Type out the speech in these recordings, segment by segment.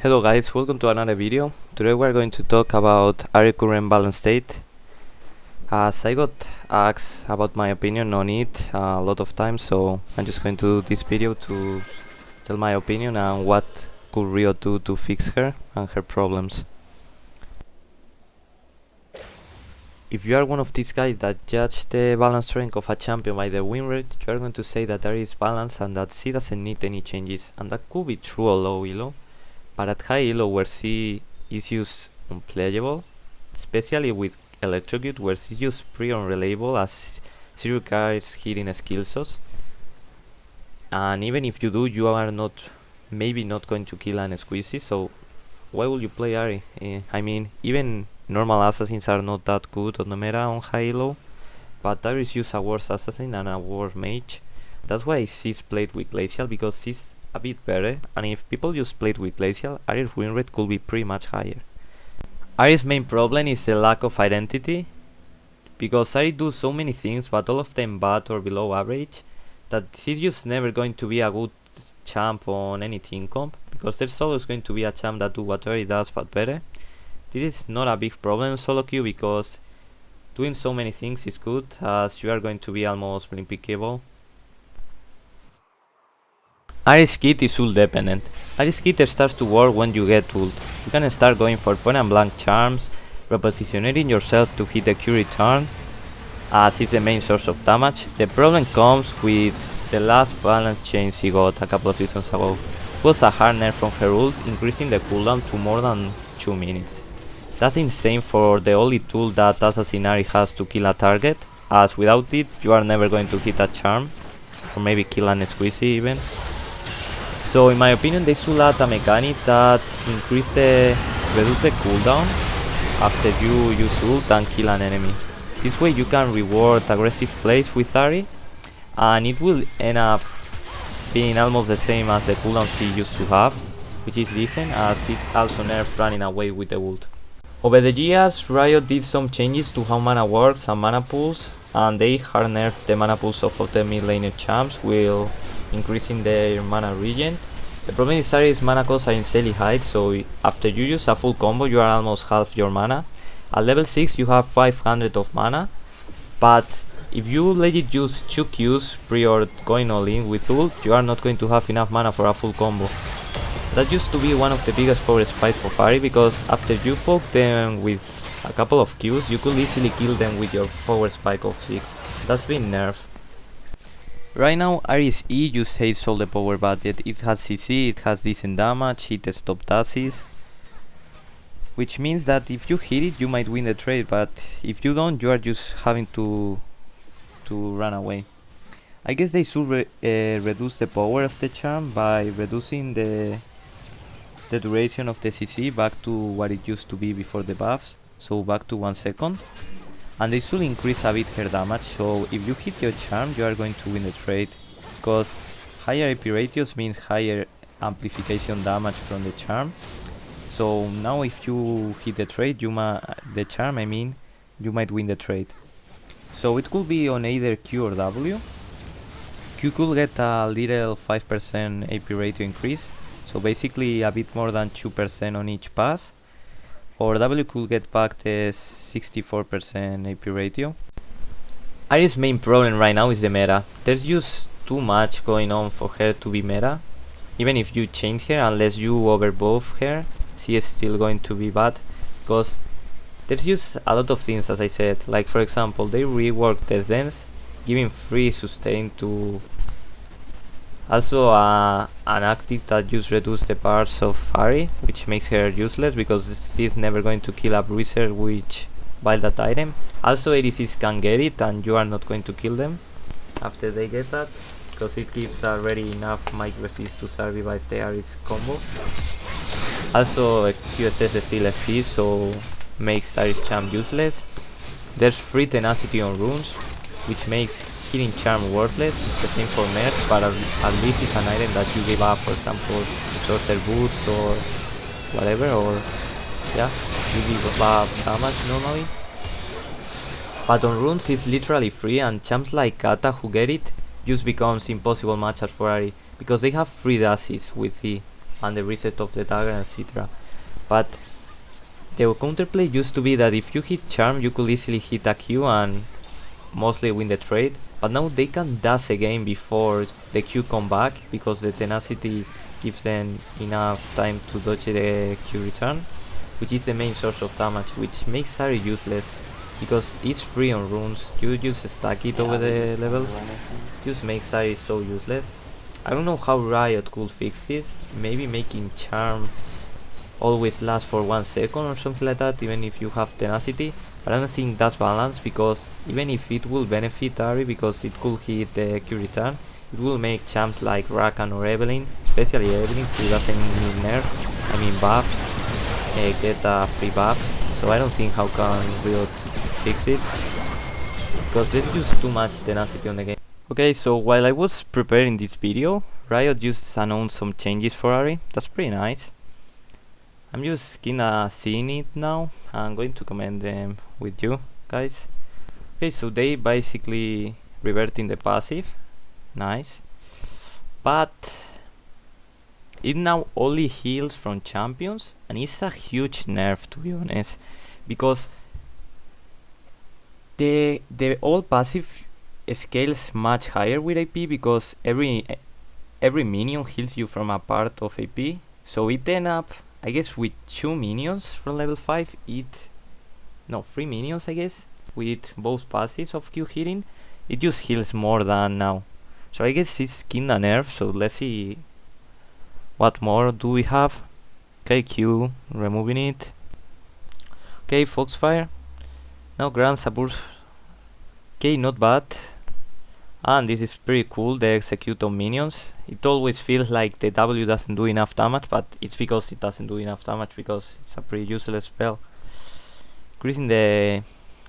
Hello guys, welcome to another video. Today we are going to talk about Ahri current balance state. As I got asked about my opinion on it a lot of times, so I'm just going to do this video to tell my opinion and what could Rio do to fix her and her problems. If you are one of these guys that judge the balance strength of a champion by the win rate, you are going to say that Ahri is balanced and that she doesn't need any changes, and that could be true on low elo. But at high elo, where she is used unplayable, especially with Electrocute, where she is used pretty unreliable as she requires hitting skill shots, and even if you do, you are maybe not going to kill an squeezy, so why would you play Ahri? I mean, even normal assassins are not that good on the meta on high elo, but Ahri is used a worse assassin and a worse mage. That's why she's played with Glacial, because she's a bit better, and if people just played with Glacial, Ahri's win rate could be pretty much higher. Ahri's main problem is the lack of identity, because Ahri does so many things, but all of them bad or below average, that she's just never going to be a good champ on any team comp, because there's always going to be a champ that do what Ahri does but better. This is not a big problem in solo queue, because doing so many things is good, as you are going to be almost unpickable. Ahri's kit is ult dependent. Ahri's kit starts to work when you get ult. You can start going for point and blank charms, repositioning yourself to hit the Q return, as it's the main source of damage. The problem comes with the last balance change she got a couple of seasons ago. It was a hard nerf from her ult, increasing the cooldown to more than 2 minutes. That's insane for the only tool that Assassin Ahri has to kill a target, as without it you are never going to hit a charm, or maybe kill an squeezy even. So in my opinion, they should add a mechanic that reduce the cooldown after you use ult and kill an enemy. This way you can reward aggressive plays with Ahri, and it will end up being almost the same as the cooldown she used to have, which is decent, as it's also nerfed running away with the ult. Over the years, Riot did some changes to how mana works and mana pools, and they hard nerfed the mana pools of the mid laner champs while increasing their mana regen. The problem is Ahri's mana costs are insanely high, so after you use a full combo you are almost half your mana. At level 6 you have 500 of mana, but if you let it use 2 Qs prior going all in with ult, you are not going to have enough mana for a full combo. That used to be one of the biggest power spikes for Ahri, because after you poke them with a couple of Qs, you could easily kill them with your power spike of 6. That's been nerfed. Right now, Ahri's E just hates all the power budget. It has CC, it has decent damage, it stops dashes, which means that if you hit it, you might win the trade, but if you don't, you are just having to run away. I guess they should reduce the power of the charm by reducing the duration of the CC back to what it used to be before the buffs, so back to 1 second. And they should increase a bit her damage, so if you hit your charm you are going to win the trade, because higher AP ratios means higher amplification damage from the charm. So now if you hit the trade, you might win the trade. So it could be on either Q or W. Q could get a little 5% AP ratio increase, so basically a bit more than 2% on each pass, or W could get back the 64% AP ratio. Ahri's main problem right now is the meta. There's just too much going on for her to be meta. Even if you change her, unless you overbuff her, she is still going to be bad, because there's just a lot of things, as I said. Like for example, they reworked the dance, giving free sustain to also an active that just reduce the parts of Ahri, which makes her useless because she's never going to kill a bruiser which buy that item. Also ADCs can get it and you are not going to kill them after they get that, because it gives already enough mic resist to survive the Ahri's combo. Also QSS still exists, so makes Ahri's charm useless. There's free tenacity on runes, which makes hitting charm worthless. The same for nerfs, but at least it's an item that you give up, for example sorcerer boots or whatever, or yeah, you give up damage normally. But on runes it's literally free, and champs like Kata who get it just becomes impossible matchups for Ahri, because they have free dashes with E, and the reset of the dagger, etc. But the counterplay used to be that if you hit charm, you could easily hit a Q and mostly win the trade. But now they can dash again before the Q come back, because the tenacity gives them enough time to dodge the Q return, which is the main source of damage, which makes Ahri useless because it's free on runes. You just stack it over the levels, just makes Ahri so useless. I don't know how Riot could fix this. Maybe making charm always last for 1 second or something like that, even if you have tenacity. But I don't think that's balanced, because even if it will benefit Ahri because it could hit the Q return, it will make champs like Rakan or Evelynn, especially Evelynn, who doesn't need nerf, I mean buffs, get a free buff. So I don't think how can Riot fix it, because they use too much tenacity on the game. Okay, so while I was preparing this video, Riot just announced some changes for Ahri. That's pretty nice. I'm just kinda seeing it now. I'm going to comment them with you guys. Okay, so they basically reverting the passive. Nice. But it now only heals from champions, and it's a huge nerf, to be honest, because the old passive scales much higher with AP, because every minion heals you from a part of AP. So it end up, I guess, with 2 minions from level 5, 3 minions, I guess, with both passives of Q hitting, it just heals more than now. So I guess it's kinda nerf, so let's see what more do we have. Okay, Q, removing it. Okay, Foxfire. Now grants a burst. Okay, not bad. And this is pretty cool, the execute on minions. It always feels like the W doesn't do enough damage, but it's because it doesn't do enough damage, because it's a pretty useless spell. Increasing the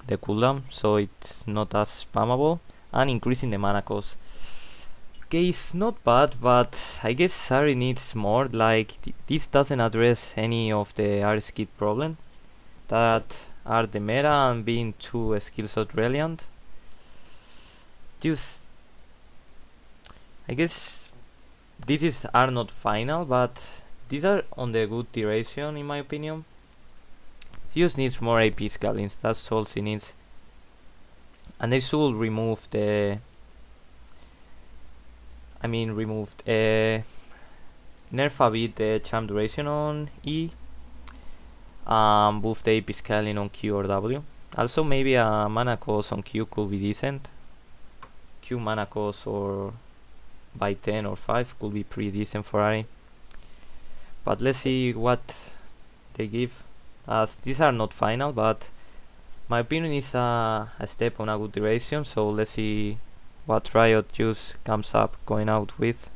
cooldown, so it's not as spammable, and increasing the mana cost. Okay, it's not bad, but I guess Ahri needs more. Like, this doesn't address any of the Ahri skid problem, that are the meta and being too skill shot reliant. Just, I guess these are not final, but these are on the good duration in my opinion. It just needs more AP scalings, that's all she needs. And they should remove the, nerf a bit the champ duration on E, buff the AP scaling on Q or W. Also maybe a mana cost on Q could be decent. Q mana cost or by 10 or 5 could be pretty decent for Ahri. But let's see what they give, as these are not final, but my opinion is a step on a good direction. So let's see what Riot just comes up going out with.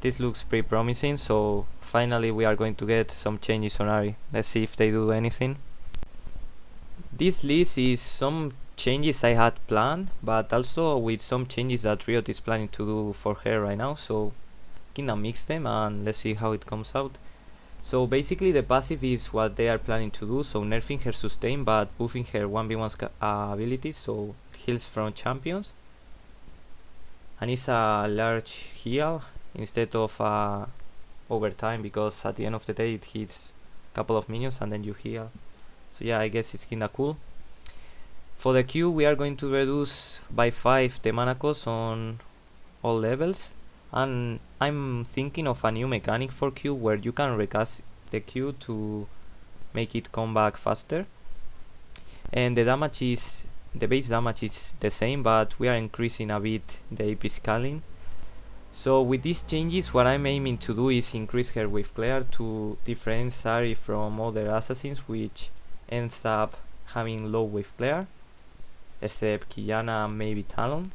This looks pretty promising, so finally we are going to get some changes on Ahri. Let's see if they do anything. This list is some changes I had planned, but also with some changes that Riot is planning to do for her right now, so kinda mix them and let's see how it comes out. So basically the passive is what they are planning to do, so nerfing her sustain but buffing her 1v1 abilities, so it heals from champions, and it's a large heal instead of overtime, because at the end of the day it hits a couple of minions and then you heal. So yeah, I guess it's kinda cool. For the Q, we are going to reduce by 5 the mana cost on all levels, and I'm thinking of a new mechanic for Q where you can recast the Q to make it come back faster. And the base damage is the same, but we are increasing a bit the AP scaling. So with these changes, what I'm aiming to do is increase her wave clear to differentiate Ahri from other assassins, which ends up having low wave clear, except Qiyana and maybe Talon.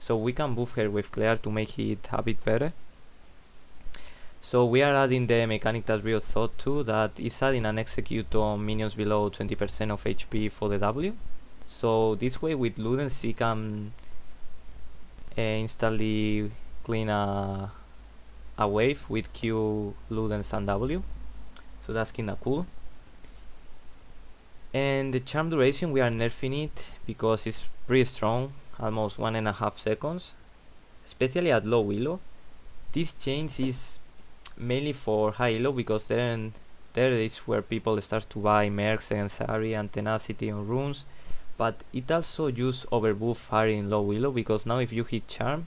So we can buff her with clear to make it a bit better. So we are adding the mechanic that Riot thought too, that is adding an execute on minions below 20% of HP for the W. So this way with Ludens she can instantly clean a wave with Q, Ludens and W. So that's kinda cool. And the charm duration, we are nerfing it because it's pretty strong, almost 1.5 seconds, especially at low elo. This change is, mainly for high elo, because then there is where people start to buy mercs against Ahri and tenacity on runes. But it also use overbuff Ahri in low elo, because now if you hit charm,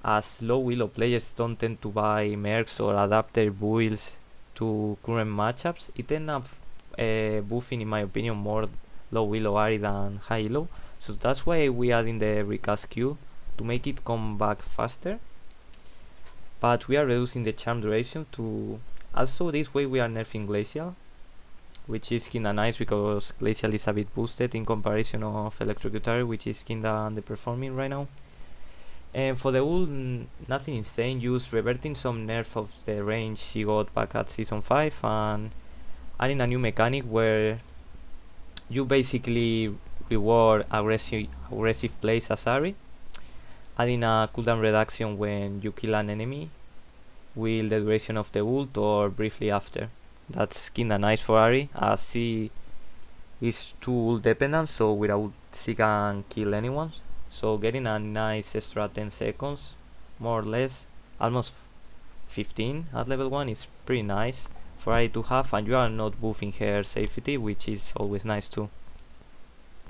as low elo players don't tend to buy mercs or adapt their builds to current matchups, it ends up buffing, in my opinion, more low elo Ahri than high elo. So that's why we add in the recast Q to make it come back faster. But we are reducing the charm duration to... Also this way we are nerfing Glacial, which is kinda nice because Glacial is a bit boosted in comparison of Electrocutary, which is kinda underperforming right now. And for the ult, nothing insane, just reverting some nerf of the range she got back at Season 5 and adding a new mechanic where you basically reward aggressive plays as Ahri, adding a cooldown reduction when you kill an enemy with the duration of the ult or briefly after. That's kinda nice for Ahri, as she is too ult dependent, so without she can kill anyone. So getting a nice extra 10 seconds, more or less, almost 15 at level 1 is pretty nice for Ahri to have, and you are not buffing her safety, which is always nice too.